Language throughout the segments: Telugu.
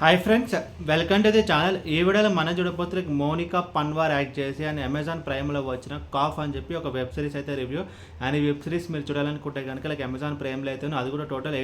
Hi friends, welcome to the channel. ఈ వీడియోలో మనం చూడబోతే మోనికా పన్వార్ యాక్ట్ చేసి అండ్ అమెజాన్ ప్రైమ్లో వచ్చిన కాఫ్ అని చెప్పి ఒక వెబ్ సిరీస్ అయితే రివ్యూ. అండ్ ఈ వెబ్ సిరీస్ మీరు చూడాలనుకుంటే కనుక లైక్ అమెజాన్ ప్రైమ్లో అయితే అది కూడా టోటల్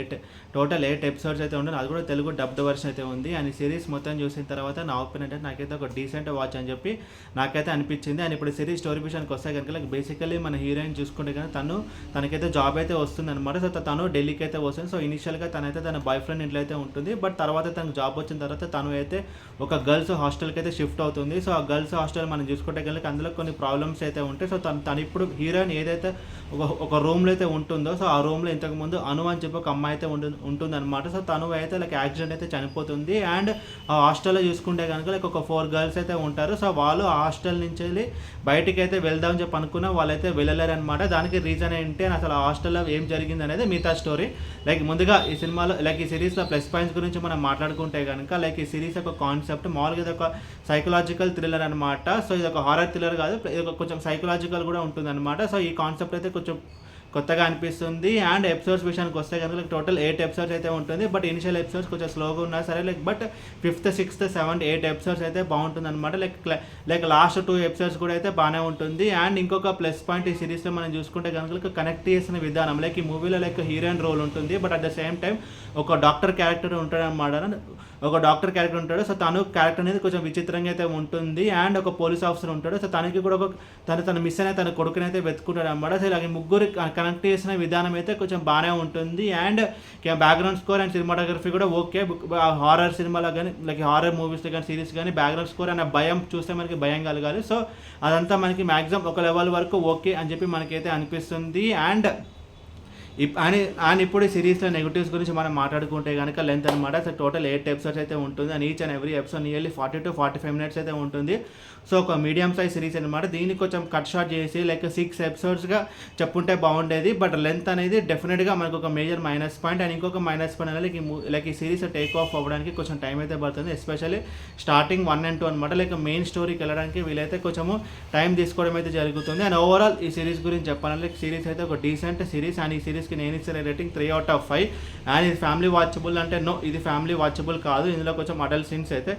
ఎయిట్ ఎపిసోడ్స్ అయితే ఉంటుంది. అది కూడా తెలుగు డబ్డ్ వర్షన్ అయితే ఉంది. అండ్ ఈ సిరీస్ మొత్తం చూసిన తర్వాత నా ఒపీనియన్ అంటే నాకైతే ఒక డీసెంట్ వాచ్ అని చెప్పి నాకైతే అనిపించింది. అండ్ ఇప్పుడు సిరీస్ స్టోరీ విషయానికి వస్తే కనుక లైక్ బేసికల్లీ మన హీరోయిన్ చూసుకుంటే కనుక తనకైతే జాబ్ అయితే వస్తుంది అనమాట. సో తను ఢిల్లీకి అయితే వస్తుంది. సో ఇనిషియల్గా తనైతే తన బాయ్ ఫ్రెండ్ ఇంట్లో అయితే ఉంటుంది. బట్ తర్వాత తనకు జాబ్ వచ్చిన తర్వాత తను అయితే ఒక గర్ల్స్ హాస్టల్కి అయితే షిఫ్ట్ అవుతుంది. సో ఆ గర్ల్స్ హాస్టల్ మనం చూసుకుంటే కనుక అందులో కొన్ని ప్రాబ్లమ్స్ అయితే ఉంటాయి. సో తను ఇప్పుడు హీరోయిన్ ఏదైతే ఒక రూమ్లో అయితే ఉంటుందో, సో ఆ రూమ్లో ఇంతకుముందు అను అని చెప్పి ఒక అమ్మాయి అయితే ఉంటుంది అనమాట. సో తను అయితే లైక్ యాక్సిడెంట్ అయితే చనిపోతుంది. అండ్ ఆ హాస్టల్లో చూసుకుంటే కనుక లైక్ ఒక 4 గర్ల్స్ అయితే ఉంటారు. సో వాళ్ళు ఆ హాస్టల్ నుంచి వెళ్ళి బయటికి అయితే వెళ్దామని చెప్పి అనుకున్నా వాళ్ళైతే వెళ్ళలేరు అనమాట. దానికి రీజన్ ఏంటి అని అసలు ఆ హాస్టల్లో ఏం జరిగింది అనేది మిగతా స్టోరీ. లైక్ ముందుగా ఈ సినిమాలో లైక్ ఈ సిరీస్లో ప్లస్ పాయింట్స్ గురించి మనం మాట్లాడుకుంటే కనుక లైక్ ఈ సిరీస్ యొక్క కాన్సెప్ట్ మామూలుగా ఇది ఒక సైకలాజికల్ థ్రిల్లర్ అనమాట. సో ఇది ఒక హారర్ థ్రిల్లర్ కాదు, ఇది ఒక కొంచెం సైకలాజికల్ కూడా ఉంటుంది అనమాట. సో ఈ కాన్సెప్ట్ అయితే కొంచెం కొత్తగా అనిపిస్తుంది. అండ్ ఎపిసోడ్స్ విషయానికి వస్తే కనుక లైక్ టోటల్ 8 ఎపిసోడ్స్ అయితే ఉంటుంది. బట్ ఇనిషియల్ ఎపిసోడ్స్ కొంచెం స్లోగా ఉన్నా సరే like but 5th, 6th, 7th, 8 episodes అయితే బాగుంటుంది అనమాట. లైక్ లాస్ట్ 2 ఎపిసోడ్స్ కూడా అయితే బాగానే ఉంటుంది. అండ్ ఇంకొక ప్లస్ పాయింట్ ఈ సిరీస్లో మనం చూసుకుంటే కనుక కనెక్ట్ చేసిన విధానం లైక్ ఈ మూవీలో లైక్ హీరోయిన్ రోల్ ఉంటుంది. But at the same time ఒక డాక్టర్ క్యారెక్టర్ ఉంటాడు అనమాట. ఒక డాక్టర్ క్యారెక్టర్ ఉంటాడు. సో తను క్యారెక్టర్ అనేది కొంచెం విచిత్రంగా అయితే ఉంటుంది. అండ్ ఒక పోలీస్ ఆఫీసర్ ఉంటాడు. సో తనకి కూడా తన మిస్ అయిన తన కొడుకుని అయితే వెతుకుంటాడు అనమాట. సో ఇలాగ ముగ్గురు కనెక్ట్ చేసిన విధానం అయితే కొంచెం బాగానే ఉంటుంది. And background score and cinematography కూడా ఓకే. హారర్ సినిమాలో కానీ లైక్ హారర్ మూవీస్లో కానీ సిరీస్ కానీ బ్యాక్గ్రౌండ్ స్కోర్ అనే భయం చూస్తే మనకి భయం కలగాలి. సో అదంతా మనకి మ్యాక్సిమం ఒక లెవెల్ వరకు ఓకే అని చెప్పి మనకైతే అనిపిస్తుంది. అండ్ ఇప్పుడు ఈ సిరీస్లో నెగిటివ్స్ గురించి మనం మాట్లాడుకుంటే కనుక లెంత్ అనమాట. సో టోటల్ 8 ఎపిసోడ్స్ అయితే ఉంటుంది. And each and every episode nearly 40 to 45 minutes అయితే ఉంటుంది. సో ఒక మీడియం సైజ్ సిరీస్ అనమాట. దీన్ని కొంచెం కట్ షార్ట్ చేసి లైక్ 6 ఎపిసోడ్స్గా చెప్పుంటే బాగుండేది. బట్ లెంత్ అనేది డెఫినెట్గా మనకు ఒక మేజర్ మైనస్ పాయింట్. అండ్ ఇంకొక మైనస్ పాయింట్ అనేది లైక్ ఈ సిరీస్ టేక్ ఆఫ్ అవ్వడానికి కొంచెం టైం అయితే పడుతుంది. ఎస్పెషల్లీ స్టార్టింగ్ 1 and 2 అనమాట. లైక్ మెయిన్ స్టోరీకి వెళ్ళడానికి వీలైతే కొంచెము టైం తీసుకోవడం అయితే జరుగుతుంది. అండ్ ఓవరాల్ ఈ సిరీస్ గురించి చెప్పాలంటే లైక్ సిరీస్ అయితే ఒక డీసెంట్ సిరీస్. అండ్ ఈ సిరీస్కి నేను ఇచ్చిన రేటింగ్ 3 out of 5. అండ్ ఇది ఫ్యామిలీ వాచబుల్ అంటే నో, ఇది ఫ్యామిలీ వాచబుల్ కాదు. ఇందులో కొంచెం అడల్ట్ సీన్స్ అయితే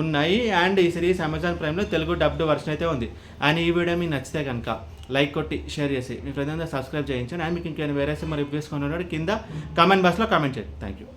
ఉన్నాయి. అండ్ ఈ సిరీస్ అమెజాన్ ప్రైమ్లో తెలుగు డబ్డ్ వర్షన్ అయితే ఉంది. అండ్ ఈ వీడియో మీకు నచ్చితే కనుక లైక్ కొట్టి షేర్ చేసి మీ ఫ్రెండ్స్ సబ్స్క్రైబ్ చేయించండి. అండ్ మీకు ఇంకేమైనా వేరే రివ్యూస్ కొన్నాడు కింద కామెంట్ బాక్స్లో కామెంట్ చేయండి. Thank you.